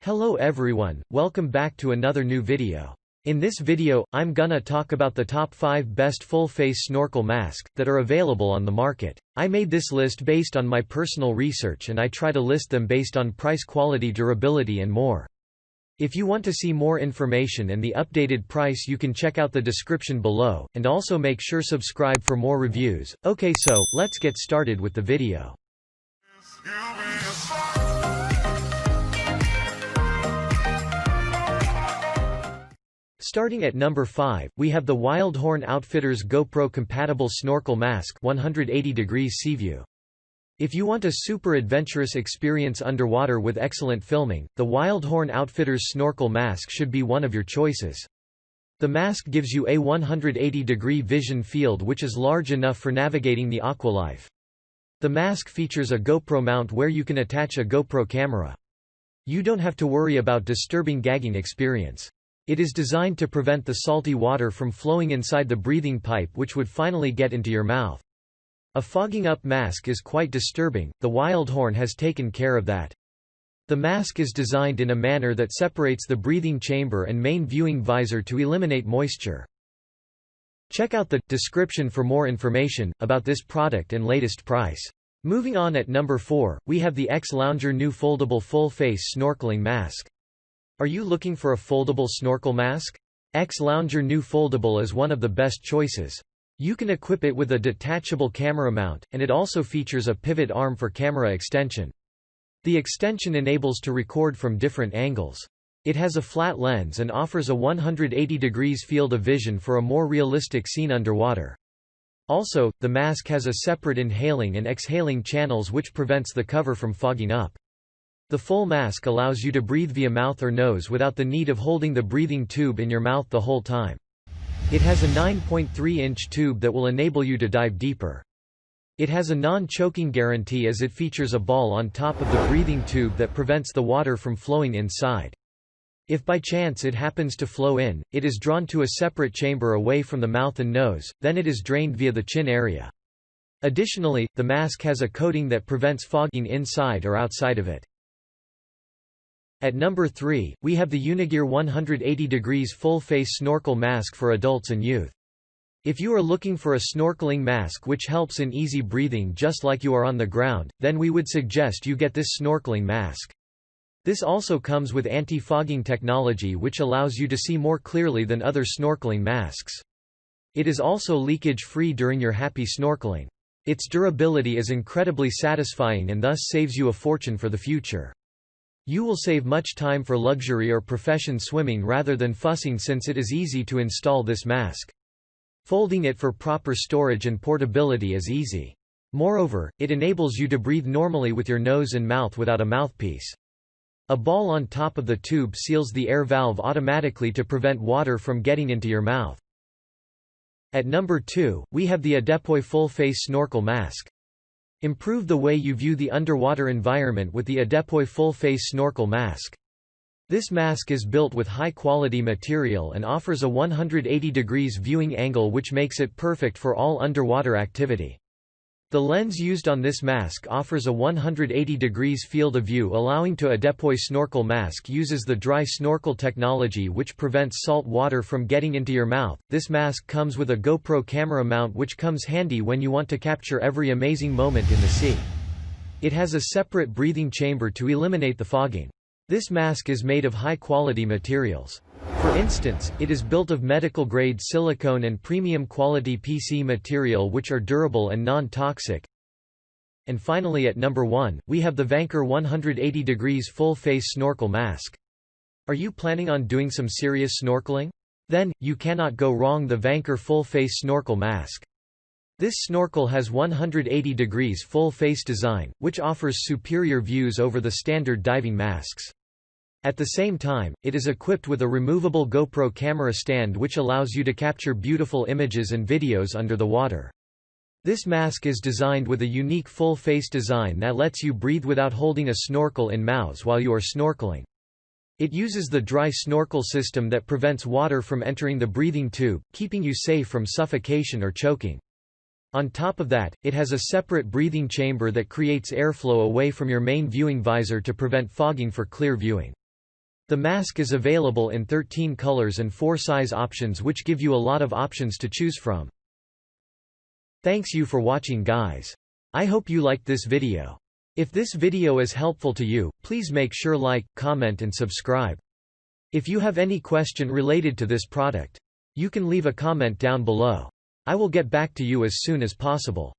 Hello everyone, welcome back to another new video. In this video, I'm gonna talk about the top 5 best full-face snorkel masks that are available on the market. I made this list based on my personal research and I try to list them based on price, quality, durability and more. If you want to see more information and the updated price, you can check out the description below, and also make sure subscribe for more reviews. Okay, so let's get started with the video. Starting at number 5, we have the Wildhorn Outfitters GoPro compatible snorkel mask 180° Seaview. If you want a super adventurous experience underwater with excellent filming, the Wildhorn Outfitters snorkel mask should be one of your choices. The mask gives you a 180° vision field which is large enough for navigating the aqualife. The mask features a GoPro mount where you can attach a GoPro camera. You don't have to worry about disturbing gagging experience. It is designed to prevent the salty water from flowing inside the breathing pipe, which would finally get into your mouth. A fogging up mask is quite disturbing. The Wildhorn has taken care of that. The mask is designed in a manner that separates the breathing chamber and main viewing visor to eliminate moisture. Check out the description for more information about this product and latest price. Moving on, at number 4, we have the XLounger new foldable full-face snorkeling mask. Are you looking for a foldable snorkel mask? XLounger new foldable is one of the best choices. You can equip it with a detachable camera mount, and it also features a pivot arm for camera extension. The extension enables to record from different angles. It has a flat lens and offers a 180° field of vision for a more realistic scene underwater. Also, the mask has a separate inhaling and exhaling channels which prevents the cover from fogging up. The full mask allows you to breathe via mouth or nose without the need of holding the breathing tube in your mouth the whole time. It has a 9.3-inch tube that will enable you to dive deeper. It has a non-choking guarantee as it features a ball on top of the breathing tube that prevents the water from flowing inside. If by chance it happens to flow in, it is drawn to a separate chamber away from the mouth and nose, then it is drained via the chin area. Additionally, the mask has a coating that prevents fogging inside or outside of it. At number 3, we have the Unigear 180° full-face snorkel mask for adults and youth. If you are looking for a snorkeling mask which helps in easy breathing just like you are on the ground, then we would suggest you get this snorkeling mask. This also comes with anti-fogging technology which allows you to see more clearly than other snorkeling masks. It is also leakage-free during your happy snorkeling. Its durability is incredibly satisfying and thus saves you a fortune for the future. You will save much time for luxury or profession swimming rather than fussing, since it is easy to install this mask. Folding it for proper storage and portability is easy. Moreover, it enables you to breathe normally with your nose and mouth without a mouthpiece. A ball on top of the tube seals the air valve automatically to prevent water from getting into your mouth. At number 2, we have the Adepoy full-face snorkel mask. Improve the way you view the underwater environment with the Adepoy full-face snorkel mask. This mask is built with high-quality material and offers a 180° viewing angle which makes it perfect for all underwater activity. The lens used on this mask offers a 180° field of view, allowing to Adepoy snorkel mask uses the dry snorkel technology which prevents salt water from getting into your mouth. This mask comes with a GoPro camera mount which comes handy when you want to capture every amazing moment in the sea. It has a separate breathing chamber to eliminate the fogging. This mask is made of high-quality materials. For instance, it is built of medical-grade silicone and premium-quality PC material which are durable and non-toxic. And finally, at number 1, we have the Vaincre 180° full-face snorkel mask. Are you planning on doing some serious snorkeling? Then, you cannot go wrong the Vaincre full-face snorkel mask. This snorkel has 180° full-face design, which offers superior views over the standard diving masks. At the same time, it is equipped with a removable GoPro camera stand which allows you to capture beautiful images and videos under the water. This mask is designed with a unique full-face design that lets you breathe without holding a snorkel in mouths while you are snorkeling. It uses the dry snorkel system that prevents water from entering the breathing tube, keeping you safe from suffocation or choking. On top of that, it has a separate breathing chamber that creates airflow away from your main viewing visor to prevent fogging for clear viewing. The mask is available in 13 colors and 4 size options, which give you a lot of options to choose from. Thanks you for watching, guys. I hope you liked this video. If this video is helpful to you, please make sure like, comment and subscribe. If you have any question related to this product, you can leave a comment down below. I will get back to you as soon as possible.